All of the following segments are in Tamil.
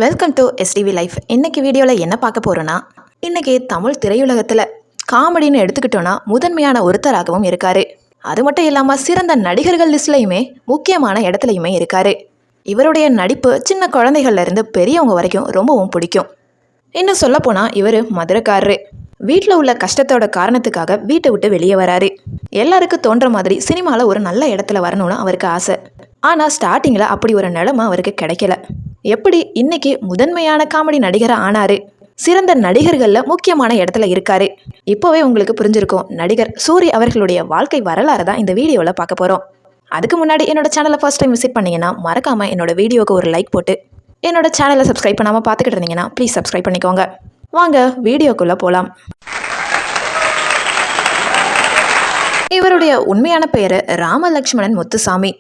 Welcome to STV life. இன்னைக்கு வீடியோவில் என்ன பார்க்க போகிறோன்னா, இன்றைக்கி தமிழ் திரையுலகத்தில் காமெடின்னு எடுத்துக்கிட்டோன்னா முதன்மையான ஒருத்தராகவும் இருக்கார். அது மட்டும் இல்லாமல் சிறந்த நடிகர்கள் லிஸ்ட்லையுமே முக்கியமான இடத்துலையுமே இருக்கார். இவருடைய நடிப்பு சின்ன குழந்தைகள்லேருந்து பெரியவங்க வரைக்கும் ரொம்பவும் பிடிக்கும். இன்னும் சொல்லப்போனால் இவர் மதுரைக்காரரு. வீட்டில் உள்ள கஷ்டத்தோட காரணத்துக்காக வீட்டை விட்டு வெளியே வராரு. எல்லாருக்கும் தோன்ற மாதிரி சினிமாவில் ஒரு நல்ல இடத்துல வரணும்னு அவருக்கு ஆசை. ஆனால் ஸ்டார்டிங்கில் அப்படி ஒரு நிலைமை அவருக்கு கிடைக்கல. எப்படி இன்னைக்கு முதன்மையான காமெடி நடிகராக ஆனார், சிறந்த நடிகர்களில் முக்கியமான இடத்துல இருக்காரு. இப்போவே உங்களுக்கு புரிஞ்சிருக்கும், நடிகர் சூரி அவர்களுடைய வாழ்க்கை வரலாறு தான் இந்த வீடியோவில் பார்க்க போகிறோம். அதுக்கு முன்னாடி என்னோட சேனலை ஃபர்ஸ்ட் டைம் விசிட் பண்ணிங்கன்னா மறக்காமல் என்னோட வீடியோக்கு ஒரு லைக் போட்டு என்னோட சேனலை சப்ஸ்கிரைப் பண்ணாமல் பார்த்துக்கிட்டு இருந்தீங்கன்னா ப்ளீஸ் சப்ஸ்கிரைப் பண்ணிக்கோங்க. வாங்க வீடியோக்குள்ளே போகலாம். இவருடைய உண்மையான பெயர் ராமலட்சுமணன் முத்துசாமி.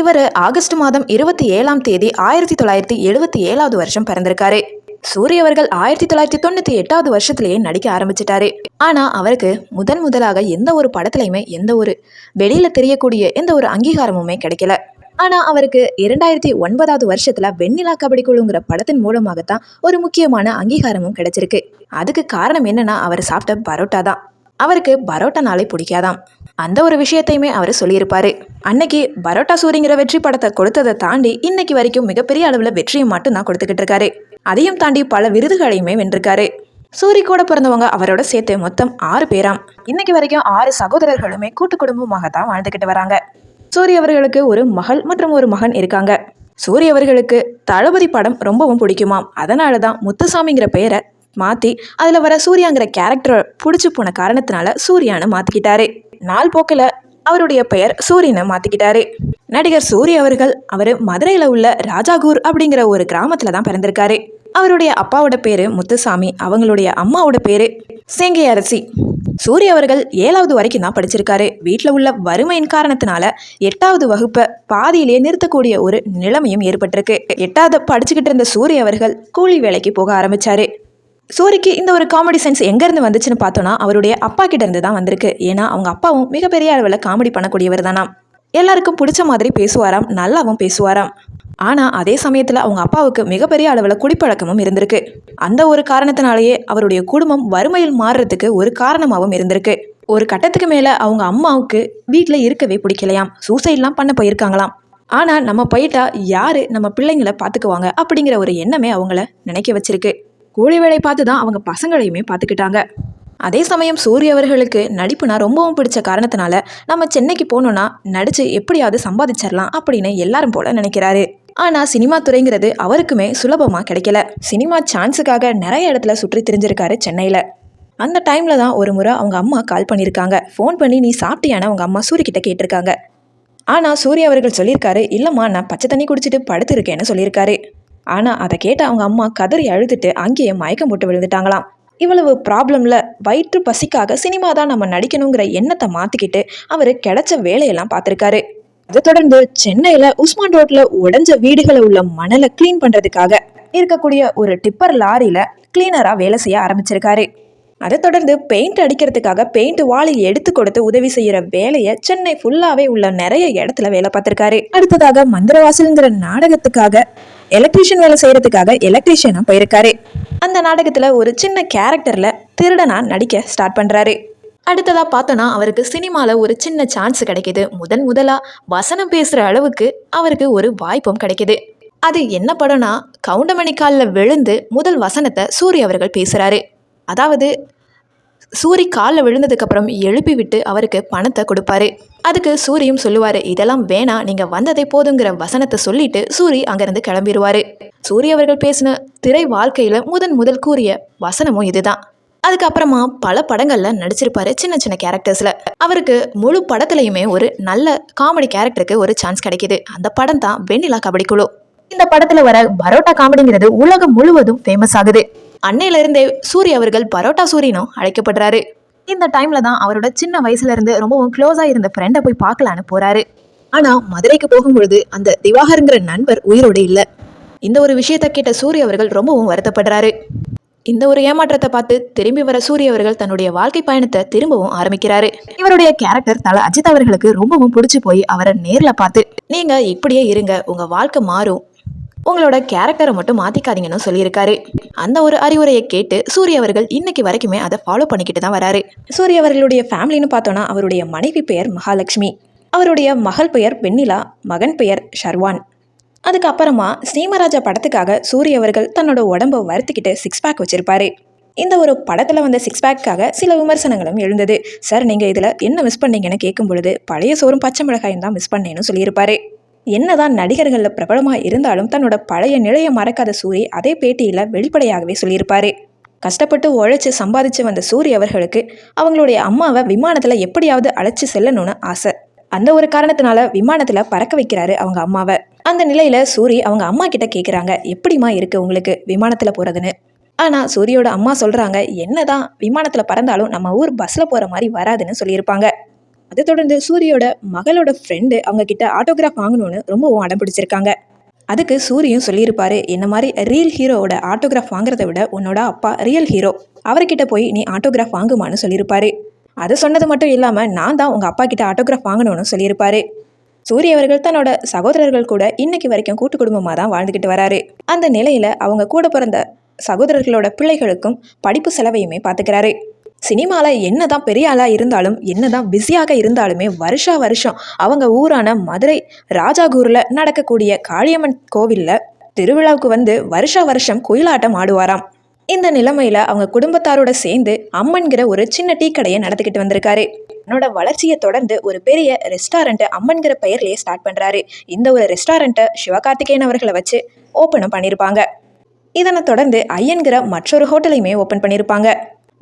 இவர் ஆகஸ்ட் மாதம் 27ஆம் தேதி 1977 வருஷம் பிறந்திருக்காரு. சூரிய அவர்கள் 1998 வருஷத்திலேயே நடிக்க ஆரம்பிச்சிட்டாரு. ஆனால் அவருக்கு முதலாக எந்த ஒரு படத்துலையுமே எந்த ஒரு வெளியில் தெரியக்கூடிய எந்த ஒரு அங்கீகாரமுமே கிடைக்கல. ஆனால் அவருக்கு 2009 வருஷத்தில் வெண்ணிலா கபடி குழுங்கிற படத்தின் மூலமாகத்தான் ஒரு முக்கியமான அங்கீகாரமும் கிடைச்சிருக்கு. அதுக்கு காரணம் என்னன்னா, அவர் சாப்பிட்ட பரோட்டா தான். அவருக்கு பரோட்டானாலே பிடிக்காதாம். அந்த ஒரு விஷயத்தையுமே அவர் சொல்லியிருப்பாரு. அன்னைக்கு பரோட்டா சூரிங்கிற வெற்றி படத்தை கொடுத்ததை தாண்டி இன்னைக்கு வரைக்கும் மிகப்பெரிய அளவில் வெற்றியை மட்டும்தான் கொடுத்துக்கிட்டு இருக்காரு. அதையும் தாண்டி பல விருதுகளையுமே வென்றிருக்காரு. சூரி கூட பிறந்தவங்க அவரோட சேர்த்து மொத்தம் 6 பேராம். இன்னைக்கு வரைக்கும் 6 சகோதரர்களுமே கூட்டு குடும்பமாக தான் வாழ்ந்துக்கிட்டு வராங்க. சூரிய அவர்களுக்கு ஒரு மகள் மற்றும் ஒரு மகன் இருக்காங்க. சூரிய அவர்களுக்கு தளபதி படம் ரொம்பவும் பிடிக்குமாம். அதனால தான் முத்துசாமிங்கிற பெயரை மாற்றி அதில் வர சூர்யாங்கிற கேரக்டரை பிடிச்சி போன காரணத்தினால சூர்யான்னு மாற்றிக்கிட்டாரு. நாள் போக்கில் அவருடைய பெயர் சூரியனை மாற்றிக்கிட்டாரு. நடிகர் சூரிய அவர்கள் மதுரையில் உள்ள ராஜாகூர் அப்படிங்கிற ஒரு கிராமத்தில் தான் பிறந்திருக்காரு. அவருடைய அப்பாவோட பேர் முத்துசாமி, அவங்களுடைய அம்மாவோட பேர் சேங்கையரசி. சூரிய அவர்கள் 7வது வரைக்கும் தான் படிச்சிருக்காரு. வீட்டில் உள்ள வறுமையின் காரணத்தினால 8வது வகுப்பை பாதியிலேயே நிறுத்தக்கூடிய ஒரு நிலைமையும் ஏற்பட்டிருக்கு. 8வது படிச்சுக்கிட்டு இருந்த சூரிய அவர்கள் கூலி வேலைக்கு போக ஆரம்பிச்சாரு. சூரிக்கு இந்த ஒரு காமெடி சென்ஸ் எங்கேருந்து வந்துச்சுன்னு பார்த்தோன்னா, அவருடைய அப்பா கிட்ட இருந்து தான் வந்திருக்கு. ஏன்னா அவங்க அப்பாவும் மிகப்பெரிய அளவில் காமெடி பண்ணக்கூடியவர் தானாம். எல்லாருக்கும் பிடிச்ச மாதிரி பேசுவாராம், நல்லாவும் பேசுவாராம். ஆனால் அதே சமயத்தில் அவங்க அப்பாவுக்கு மிகப்பெரிய அளவில் குடிப்பழக்கமும் இருந்திருக்கு. அந்த ஒரு காரணத்தினாலேயே அவருடைய குடும்பம் வறுமையில் மாறுறதுக்கு ஒரு காரணமாகவும் இருந்திருக்கு. ஒரு கட்டத்துக்கு மேலே அவங்க அம்மாவுக்கு வீட்டில் இருக்கவே பிடிக்கலையாம். சூசைட்லாம் பண்ண போயிருக்காங்களாம். ஆனால் நம்ம போயிட்டா யார் நம்ம பிள்ளைங்களை பார்த்துக்குவாங்க அப்படிங்கிற ஒரு எண்ணமே அவங்கள நினைக்க வச்சிருக்கு. கூலி வேலை பார்த்து தான் அவங்க பசங்களையுமே பார்த்துக்கிட்டாங்க. அதே சமயம் சூரிய அவர்களுக்கு நடிப்புனா ரொம்பவும் பிடிச்ச காரணத்தினால நம்ம சென்னைக்கு போனோன்னா நடித்து எப்படியாவது சம்பாதிச்சிடலாம் அப்படின்னு எல்லாரும் போல நினைக்கிறாரு. ஆனால் சினிமா துறைங்கிறது அவருக்குமே சுலபமாக கிடைக்கல. சினிமா சான்ஸுக்காக நிறைய இடத்துல சுற்றி திரிஞ்சிருக்காரு சென்னையில். அந்த டைமில் தான் ஒரு முறை அவங்க அம்மா கால் பண்ணியிருக்காங்க. ஃபோன் பண்ணி நீ சாப்பிட்டியான அவங்க அம்மா சூரியக்கிட்ட கேட்டிருக்காங்க. ஆனால் சூரிய அவர்கள் சொல்லியிருக்காரு, இல்லைம்மா நான் பச்சை தண்ணி குடிச்சிட்டு படுத்திருக்கேன்னு சொல்லியிருக்காரு. ஆனால் அதை கேட்ட அவங்க அம்மா கதறி அழுதுட்டு அங்கேயே மயக்கம் போட்டு விழுந்துட்டாங்களாம். இவ்வளவு ப்ராப்ளமில் வயிற்று பசிக்காக சினிமா தான் நம்ம நடிக்கணுங்கிற எண்ணத்தை மாற்றிக்கிட்டு அவர் கிடைச்ச வேலையெல்லாம் பார்த்துருக்காரு. அதை தொடர்ந்து சென்னையில் உஸ்மான் ரோட்டில் உடைஞ்ச வீடுகளை உள்ள மணலை க்ளீன் பண்ணுறதுக்காக இருக்கக்கூடிய ஒரு டிப்பர் லாரியில் கிளீனராக வேலை செய்ய ஆரம்பிச்சிருக்காரு. அதை தொடர்ந்து பெயிண்ட் அடிக்கிறதுக்காக பெயிண்ட் வாளி எடுத்து கொடுத்து உதவி செய்கிற வேலையை சென்னை ஃபுல்லாகவே உள்ள நிறைய இடத்துல வேலை பார்த்துருக்காரு. அடுத்ததாக மந்திரவாசல்ங்கிற நாடகத்துக்காக எலக்ட்ரீஷியன் வேலை செய்யறதுக்காக எலக்ட்ரீஷியனாக போயிருக்காரு. அந்த நாடகத்தில் ஒரு சின்ன கேரக்டரில் திருடனா நடிக்க ஸ்டார்ட் பண்ணுறாரு. அடுத்ததாக பார்த்தோன்னா அவருக்கு சினிமாவில் ஒரு சின்ன சான்ஸ் கிடைக்கிது. முதலாக வசனம் பேசுகிற அளவுக்கு அவருக்கு ஒரு வாய்ப்பும் கிடைக்கிது. அது என்ன படம்னா, கவுண்டமணி காலில் விழுந்து முதல் வசனத்தை சூரிய அவர்கள் பேசுகிறாரு. அதாவது சூரி காலில் விழுந்ததுக்கப்புறம் எழுப்பி விட்டு அவருக்கு பணத்தை கொடுப்பாரு. அதுக்கு சூரியும் சொல்லுவார், இதெல்லாம் வேணாம், நீங்கள் வந்ததை போதுங்கிற வசனத்தை சொல்லிட்டு சூரி அங்கேருந்து கிளம்பிடுவார். சூரிய அவர்கள் பேசின திரை வாழ்க்கையில் முதல் கூறிய வசனமும் இதுதான். அதுக்கப்புறமா பல படங்களில் நடிச்சிருப்பாரு, சின்ன சின்ன கேரக்டர்ஸில். அவருக்கு முழு படத்துலையுமே ஒரு நல்ல காமெடி கேரக்டருக்கு ஒரு சான்ஸ் கிடைக்கிது. அந்த படம் தான் வெண்ணிலா கபடி குழு. இந்த படத்தில் வர பரோட்டா காமெடிங்கிறது உலகம் முழுவதும் ஃபேமஸ் ஆகுது. அன்னையிலிருந்தே சூரிய அவர்கள் பரோட்டா சூரியனும் அழைக்கப்படுறாரு. இந்த டைம்ல தான் அவரோட சின்ன வயசுல இருந்து ரொம்பவும் க்ளோஸா இருந்த ஃப்ரெண்டை போய் பார்க்கலான்னு போறாரு. ஆனா மதுரைக்கு போகும்பொழுது அந்த திவாகருங்கிற நண்பர் உயிரோடு இல்லை. இந்த ஒரு விஷயத்தை கேட்ட சூரிய அவர்கள் ரொம்பவும் வருத்தப்படுறாரு. இந்த ஒரு ஏமாற்றத்தை பார்த்து திரும்பி வர சூரிய அவர்கள் தன்னுடைய வாழ்க்கை பயணத்தை திரும்பவும் ஆரம்பிக்கிறாரு. இவருடைய கேரக்டர் தல அஜித் அவர்களுக்கு ரொம்பவும் பிடிச்சி போய் அவரை நேர்ல பார்த்து, நீங்க இப்படியே இருங்க, உங்க வாழ்க்கை மாறும், உங்களோட கேரக்டரை மட்டும் மாத்திக்காதீங்கன்னு சொல்லியிருக்காரு. அந்த ஒரு அறிவுரையை கேட்டு சூரிய அவர்கள் இன்னைக்கு வரைக்குமே அதை ஃபாலோ பண்ணிக்கிட்டு தான் வராரு. சூரிய அவர்களுடைய ஃபேமிலின்னு பார்த்தோன்னா அவருடைய மனைவி பெயர் மகாலட்சுமி, அவருடைய மகள் பெயர் வெண்ணிலா, மகன் பெயர் ஷர்வான். அதுக்கப்புறமா சீமராஜா படத்துக்காக சூரிய அவர்கள் தன்னோட உடம்பை வருத்திக்கிட்டு 6 பேக் வச்சிருப்பாரு. இந்த ஒரு படத்தில் வந்த 6 பேக்காக சில விமர்சனங்களும் எழுந்தது. சார், நீங்கள் இதில் என்ன மிஸ் பண்ணீங்கன்னு கேட்கும் பொழுது பழைய சோறும் பச்சை மிளகாயும் தான் மிஸ் பண்ணேன்னு சொல்லியிருப்பாரு. என்னதான் நடிகர்களில் பிரபலமாக இருந்தாலும் தன்னோட பழைய நிலையை மறக்காத சூரி அதே பேட்டியில் வெளிப்படையாகவே சொல்லியிருப்பாரு. கஷ்டப்பட்டு உழைச்சி சம்பாதிச்சு வந்த சூரிய அவர்களுக்கு அவங்களுடைய அம்மாவை விமானத்தில் எப்படியாவது அழைச்சி செல்லணும்னு ஆசை. அந்த ஒரு காரணத்தினால விமானத்தில் பறக்க வைக்கிறாரு அவங்க அம்மாவை. அந்த நிலையில் சூரி அவங்க அம்மா கிட்ட கேட்குறாங்க, எப்படிமா இருக்கு உங்களுக்கு விமானத்தில் போகிறதுன்னு. ஆனால் சூரியோட அம்மா சொல்கிறாங்க, என்னதான் விமானத்தில் பறந்தாலும் நம்ம ஊர் பஸ்ஸில் போகிற மாதிரி வராதுன்னு சொல்லியிருப்பாங்க. அதை தொடர்ந்து சூரியோட மகளோட ஃப்ரெண்டு அவங்க கிட்ட ஆட்டோகிராஃப் வாங்கணும்னு ரொம்பவும் அடம் பிடிச்சிருக்காங்க. அதுக்கு சூரியும் சொல்லியிருப்பாரு, என்ன மாதிரி ரியல் ஹீரோவோட ஆட்டோகிராஃப் வாங்குறத விட உன்னோட அப்பா ரியல் ஹீரோ, அவர்கிட்ட போய் நீ ஆட்டோகிராஃப் வாங்குமான்னு சொல்லியிருப்பாரு. அது சொன்னது மட்டும் இல்லாமல் நான் தான் உங்கள் அப்பா கிட்ட ஆட்டோகிராஃப் வாங்கணும்னு சொல்லியிருப்பாரு. சூரிய அவர்கள் தன்னோட சகோதரர்கள் கூட இன்னைக்கு வரைக்கும் கூட்டு குடும்பமாக தான் வாழ்ந்துக்கிட்டு வராரு. அந்த நிலையில் அவங்க கூட பிறந்த சகோதரர்களோட பிள்ளைகளுக்கும் படிப்பு செலவையுமே பார்த்துக்கிறாரு. சினிமாவில் என்னதான் பெரிய ஆளாக இருந்தாலும் என்னதான் பிஸியாக இருந்தாலுமே வருஷம் அவங்க ஊரான மதுரை ராஜாகூரில் நடக்கக்கூடிய காளியம்மன் கோவிலில் திருவிழாவுக்கு வந்து வருஷம் குயிலாட்டம் ஆடுவாராம். இந்த நிலைமையில அவங்க குடும்பத்தாரோட சேர்ந்து அம்மன்கிற ஒரு சின்ன டீ கடையை நடத்திக்கிட்டு வந்திருக்காரு. என்னோட வளர்ச்சியை தொடர்ந்து ஒரு பெரிய ரெஸ்டாரண்ட்டை அம்மன்கிற பெயர்லேயே ஸ்டார்ட் பண்ணுறாரு. இந்த ஒரு ரெஸ்டாரண்ட்டை சிவகார்த்திகேயன் அவர்களை வச்சு ஓப்பனும் பண்ணியிருப்பாங்க. இதனை தொடர்ந்து ஐயன்கிற மற்றொரு ஹோட்டலையுமே ஓப்பன் பண்ணியிருப்பாங்க.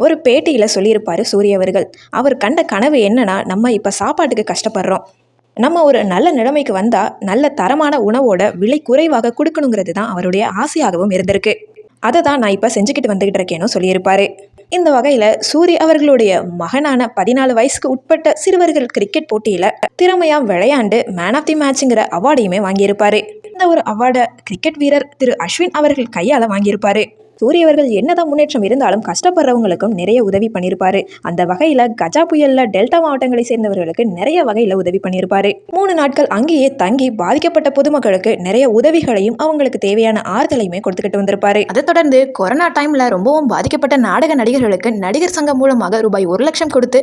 ஒரு பேட்டியில் சொல்லியிருப்பார் சூரிய அவர்கள், அவர் கண்ட கனவு என்னன்னா, நம்ம இப்போ சாப்பாட்டுக்கு கஷ்டப்படுறோம், நம்ம ஒரு நல்ல நிலைமைக்கு வந்தால் நல்ல தரமான உணவோட விலை குறைவாக கொடுக்கணுங்கிறது தான் அவருடைய ஆசையாகவும் இருந்திருக்கு. அதை தான் நான் இப்போ செஞ்சுக்கிட்டு வந்துக்கிட்டு இருக்கேன்னு சொல்லியிருப்பாரு. இந்த வகையில் சூரிய அவர்களுடைய மகனான 14 வயசுக்கு உட்பட்ட சிறுவர்கள் கிரிக்கெட் போட்டியில் திறமையாக விளையாண்டு மேன் ஆஃப் தி மேட்சுங்கிற அவார்டையுமே வாங்கியிருப்பாரு. இந்த ஒரு அவார்டை கிரிக்கெட் வீரர் திரு அஸ்வின் அவர்கள் கையால் வாங்கியிருப்பாரு. சூரிய அவர்கள் என்னதான் முன்னேற்றம் இருந்தாலும் கஷ்டப்படுறவங்களுக்கும் நிறைய உதவி பண்ணியிருப்பாரு. அந்த வகையில் கஜா புயல்ல டெல்டா மாவட்டங்களை சேர்ந்தவர்களுக்கு நிறைய வகையில் உதவி பண்ணியிருப்பாரு. 3 நாட்கள் அங்கேயே தங்கி பாதிக்கப்பட்ட பொதுமக்களுக்கு நிறைய உதவிகளையும் அவங்களுக்கு தேவையான ஆறுதலையுமே கொடுத்துக்கிட்டு வந்திருப்பாரு. அதை தொடர்ந்து கொரோனா டைம்ல ரொம்பவும் பாதிக்கப்பட்ட நாடக நடிகர்களுக்கு நடிகர் சங்கம் மூலமாக ரூபாய் 1 லட்சம் கொடுத்து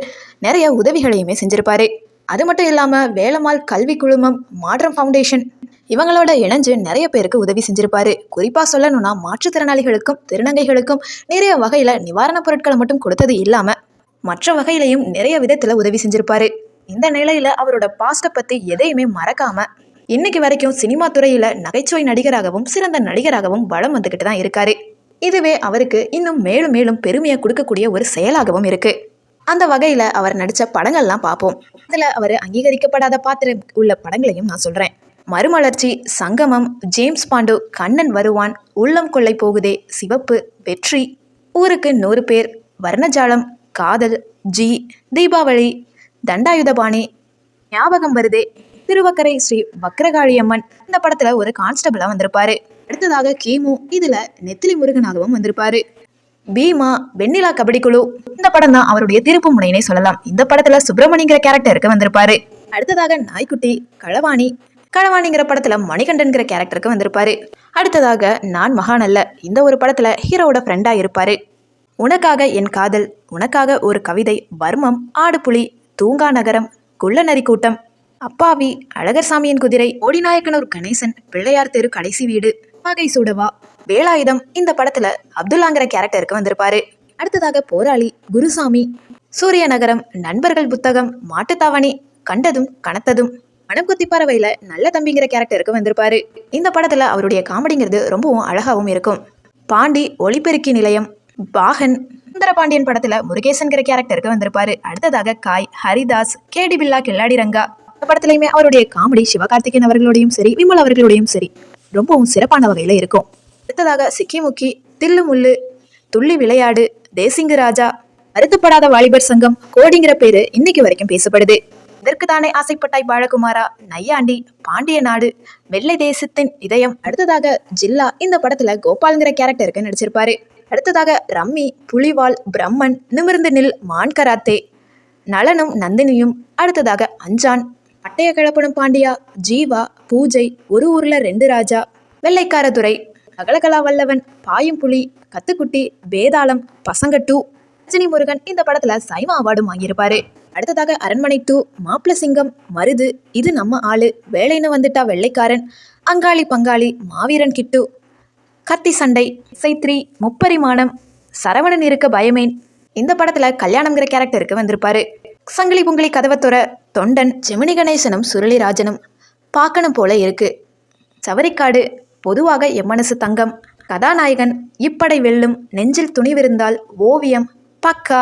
நிறைய உதவிகளையுமே செஞ்சிருப்பாரு. அது மட்டும் இல்லாமல் வேலம்மாள் கல்வி குழுமம், மாற்றம் ஃபவுண்டேஷன் இவங்களோட இணைஞ்சு நிறைய பேருக்கு உதவி செஞ்சிருப்பாரு. குறிப்பாக சொல்லணும்னா மாற்றுத்திறனாளிகளுக்கும் திருநங்கைகளுக்கும் நிறைய வகையில் நிவாரணப் பொருட்களை மட்டும் கொடுத்தது இல்லாமல் மற்ற வகையிலையும் நிறைய விதத்தில் உதவி செஞ்சிருப்பாரு. இந்த நிலையில் அவரோட பாஸ்ட்டை பற்றி எதையுமே மறக்காமல் இன்னைக்கு வரைக்கும் சினிமா துறையில் நகைச்சுவை நடிகராகவும் சிறந்த நடிகராகவும் வலம் வந்துக்கிட்டு தான் இருக்காரு. இதுவே அவருக்கு இன்னும் மேலும் மேலும் பெருமையை கொடுக்கக்கூடிய ஒரு செயலாகவும் இருக்குது. அந்த வகையில் அவர் நடித்த படங்கள்லாம் பார்ப்போம். அதில் அவர் அங்கீகரிக்கப்படாத பாத்திரம் உள்ள படங்களையும் நான் சொல்கிறேன். மறுமலர்ச்சி, சங்கமம், ஜேம்ஸ் பாண்டு, கண்ணன் வருவான், உள்ளம் கொள்ளை போகுதே, சிவப்பு, வெற்றி, ஊருக்கு 100 பேர், வர்ணஜாலம், காதல், ஜி, தீபாவளி, தண்டாயுதபாணி, ஞாபகம் வருதே, திருவக்கரை ஸ்ரீ வக்ரகாளியம்மன் இந்த படத்தில் ஒரு கான்ஸ்டபிளாக வந்திருப்பாரு. அடுத்ததாக கிமு, இதில் நெத்திலி முருகனாகவும் வந்திருப்பாரு. பீமா, வெண்ணிலா கபடி குழு இந்த படம் தான் அவருடைய திருப்பு முனையினை சொல்லலாம். இந்த படத்தில் சுப்பிரமணியங்கிற கேரக்டருக்கு வந்திருப்பாரு. அடுத்ததாக நாய்க்குட்டி, களவாணிங்கிற படத்துல மணிகண்டன்கிற கேரக்டருக்கு வந்திருப்பாரு. அடுத்ததாக நான் மகானல்ல இந்த ஒரு படத்துல ஹீரோவோட ஃப்ரெண்டா இருப்பாரு. உனக்காக என் காதல், உனக்காக ஒரு கவிதை, வர்மம், ஆடுபுலி, தூங்கா நகரம், குள்ளநரி கூட்டம், அப்பாவி, அழகர்சாமியின் குதிரை, ஓடிநாயக்கனூர் கணேசன், பிள்ளையார் தெரு கடைசி வீடு, வகை சுடவா, வேலாயுதம் இந்த படத்துல அப்துல்லாங்கிற கேரக்டருக்கு வந்திருப்பாரு. அடுத்ததாக போராளி, குருசாமி, சூரிய நகரம், நண்பர்கள் புத்தகம், மாட்டுத்தாவணி, கண்டதும் கனத்ததும், மனம் குத்தி பறவையில் நல்ல தம்பிங்கிற கேரக்டருக்கு வந்திருப்பாரு. இந்த படத்தில் அவருடைய காமெடிங்கிறது ரொம்பவும் அழகாகவும் இருக்கும். பாண்டி, ஒளிபெருக்கி நிலையம், பாகன், சுந்தரபாண்டியன் படத்தில் முருகேசன்கிற கேரக்டருக்கு வந்திருப்பாரு. அடுத்ததாக காய், ஹரிதாஸ், கேடி பில்லா, கில்லாடி ரங்கா இந்த படத்துலையுமே அவருடைய காமெடி சிவகார்த்திகேயன் அவர்களோடையும் சரி விமல் அவர்களோடையும் சரி ரொம்பவும் சிறப்பான வகையில் இருக்கும். அடுத்ததாக சிக்கிமுக்கி, தில்லு முள்ளு, துள்ளி விளையாடு, தேசிங்கு ராஜா, வருத்தப்படாத வாலிபர் சங்கம், கோடிங்கிற பேரு இன்னைக்கு வரைக்கும் பேசப்படுது. இதற்கு தானே ஆசைப்பட்டாய் பாலகுமாரா, நையாண்டி, பாண்டிய நாடு, வெள்ளை தேசத்தின் இதயம். அடுத்ததாக ஜில்லா இந்த படத்துல கோபால்ங்கிற கேரக்டருக்கு நடிச்சிருப்பாரு. அடுத்ததாக ரம்மி, புலிவால், பிரம்மன், நிமிர்ந்து நில், மான்கராத்தே, நலனும் நந்தினியும். அடுத்ததாக அஞ்சான், பட்டைய கிளப்பனும் பாண்டியா, ஜீவா, பூஜை, ஒரு ஊர்ல 2 ராஜா, வெள்ளைக்காரதுரை, அகலகலா வல்லவன், பாயும் புலி, கத்துக்குட்டி, வேதாளம், பசங்க 2, ரஜினி முருகன் இந்த படத்துல சைமா அவார்டும் வாங்கியிருப்பாரு. அடுத்ததாக அரண்மனை 2, மாப்பிள சிங்கம், மருது, இது நம்ம ஆளு, வேலைன்னு வந்துட்டா வெள்ளைக்காரன், அங்காளி பங்காளி, மாவீரன் கிட்டு, கத்தி சண்டை, இசை 3, முப்பரிமாணம், சரவணன் இருக்க பயமேன், இந்த படத்துல கல்யாணம்ங்கிற கேரக்டருக்கு வந்திருப்பாரு. சங்கிலி புங்கிலி கதவத்துற, தொண்டன், ஜெமினி கணேசனும் சுருளிராஜனும், பார்க்கணும் போல இருக்கு, சவரிக்காடு, பொதுவாக எம்மனசு தங்கம், கதாநாயகன், இப்படை வெல்லும், நெஞ்சில் துணிவிருந்தால், ஓவியம், பக்கா,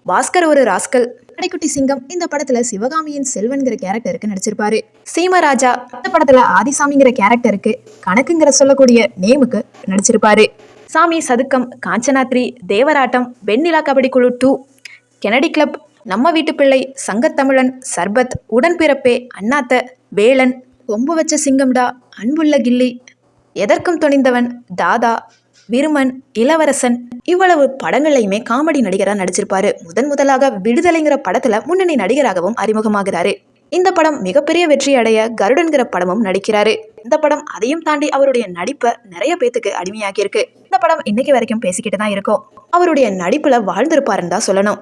பாஸ்கர் ஒரு ராஸ்கல், கடைக்குட்டி சிங்கம் இந்த படத்துல சிவகாமியின் செல்வன்கிற கேரக்டருக்கு நடிச்சிருப்பாரு. சீமராஜா இந்த படத்துல ஆதிசாமிங்கிற கேரக்டருக்கு கணக்குங்கிற சொல்லக்கூடிய நேமுக்கு நடிச்சிருப்பாரு. சாமி சதுக்கம், காஞ்சனாத்ரி, தேவராட்டம், வெண்ணிலா கபடி குழு 2, கெனடி கிளப், நம்ம வீட்டு பிள்ளை, சங்கத்தமிழன், சர்பத், உடன்பிறப்பே, அண்ணாத்த, வேலன், கொம்பு வச்ச சிங்கம்டா, அன்புள்ள கில்லி, எதற்கும் துணிந்தவன், தாதா, விருமன், இளவரசன், இவ்வளவு படங்கள்லையுமே காமெடி நடிகராக நடிச்சிருப்பாரு. முதலாக விடுதலைங்கிற படத்துல முன்னணி நடிகராகவும் அறிமுகமாகிறாரு. இந்த படம் மிகப்பெரிய வெற்றி அடைய கருடன்கிற படமும் நடிக்கிறாரு. இந்த படம் அதையும் தாண்டி அவருடைய நடிப்பை நிறைய பேத்துக்கு அடிமையாக்கி இருக்கு. இந்த படம் இன்னைக்கு வரைக்கும் பேசிக்கிட்டு தான் இருக்கும். அவருடைய நடிப்புல வாழ்ந்திருப்பாருன்னு தான் சொல்லணும்.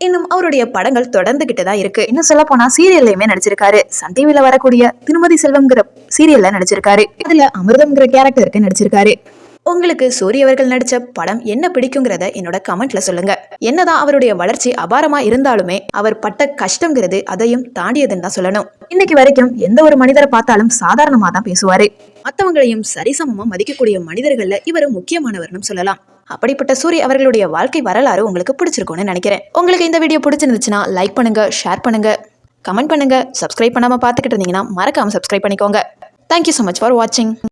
இன்னும் அவருடைய படங்கள் தொடர்ந்துகிட்டு தான் இருக்கு. இன்னும் சொல்ல போனா சீரியல்லையுமே நடிச்சிருக்காரு. சன் டிவில வரக்கூடிய திருமதி செல்வம்ங்கிற சீரியல்ல நடிச்சிருக்காரு. அதுல அமிர்தம்ங்கிற கேரக்டருக்கு நடிச்சிருக்காரு. உங்களுக்கு சூரிய அவர்கள் நடிச்ச படம் என்ன பிடிக்குங்கிறத என்னோட கமெண்ட்ல சொல்லுங்க. என்னதான் அவருடைய வளர்ச்சி அபாரமா இருந்தாலுமே அவர் பட்ட கஷ்டங்கிறது அதையும் தாண்டியதுன்னு தான் சொல்லணும். இன்னைக்கு வரைக்கும் எந்த ஒரு மனிதரை பார்த்தாலும் சாதாரணமா தான் பேசுவாரு. மற்றவங்களையும் சரிசமமா மதிக்கக்கூடிய மனிதர்கள்ல இவர் முக்கியமானவர்னு சொல்லலாம். அப்படிப்பட்ட சூரிய அவர்களுடைய வாழ்க்கை வரலாறு உங்களுக்கு பிடிச்சிருக்கும்னு நினைக்கிறேன். உங்களுக்கு இந்த வீடியோ பிடிச்சிருந்துச்சுன்னா லைக் பண்ணுங்க, ஷேர் பண்ணுங்க, கமெண்ட் பண்ணுங்க. சப்ஸ்கிரைப் பண்ணாம பார்த்துக்கிட்டு இருந்தீங்கன்னா மறக்காம சப்ஸ்கிரைப் பண்ணிக்கோங்க. தேங்க்யூ ஸோ மச் ஃபார் வாட்சிங்.